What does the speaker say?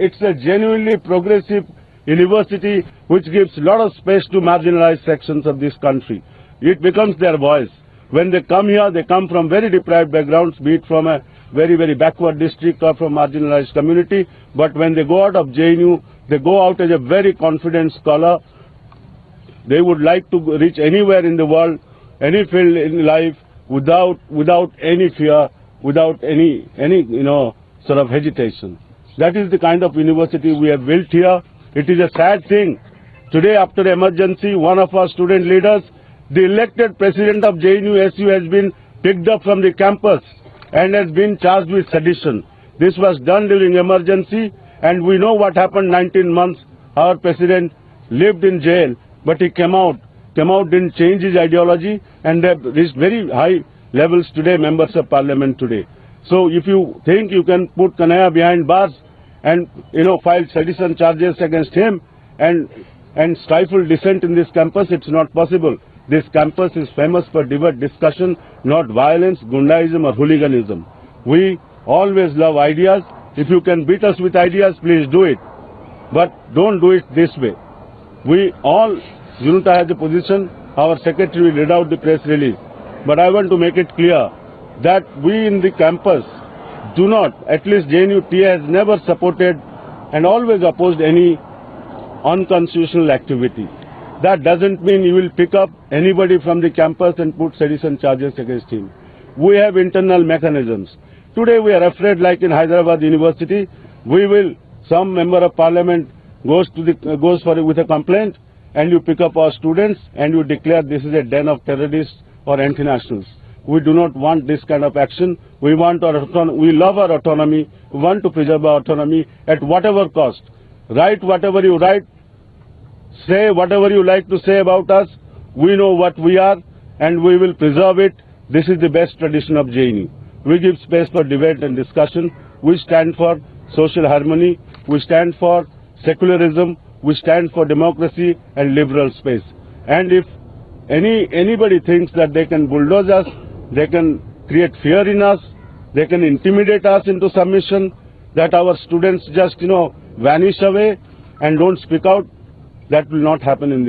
it's a genuinely progressive university which gives a lot of space to marginalized sections of this country. It becomes their voice. When they come here, they come from very deprived backgrounds, be it from a very, very backward district or from marginalized community. But when they go out of JNU, they go out as a very confident scholar. They would like to reach anywhere in the world, any field in life, without any fear, without any sort of hesitation. That is the kind of university we have built here. It is a sad thing. Today, after emergency, one of our student leaders, the elected president of JNU-SU, has been picked up from the campus and has been charged with sedition. This was done during emergency, and we know what happened 19 months. Our president lived in jail, but he came out, didn't change his ideology, and they reached very high levels today, members of parliament today. So if you think you can put Kanhaiya behind bars and file sedition charges against him and stifle dissent in this campus, it's not possible. This campus is famous for debate, discussion, not violence, gundaism or hooliganism. We always love ideas. If you can beat us with ideas, please do it. But don't do it this way. We all, Junta has a position, our secretary will read out the press release. But I want to make it clear that we in the campus do not, at least JNU-TA has never supported and always opposed any unconstitutional activity. That doesn't mean you will pick up anybody from the campus and put sedition charges against him. We have internal mechanisms. Today we are afraid, like in Hyderabad University, some member of parliament goes with a complaint, and you pick up our students and you declare this is a den of terrorists or anti-nationals. We do not want this kind of action. We want our autonomy. We love our autonomy. We want to preserve our autonomy at whatever cost. Write whatever you write. Say whatever you like to say about us. We know what we are, and we will preserve it. This is the best tradition of JNU. We give space for debate and discussion. We stand for social harmony. We stand for secularism. We stand for democracy and liberal space. And if anybody thinks that they can bulldoze us, they can create fear in us, they can intimidate us into submission, that our students just vanish away and don't speak out, that will not happen in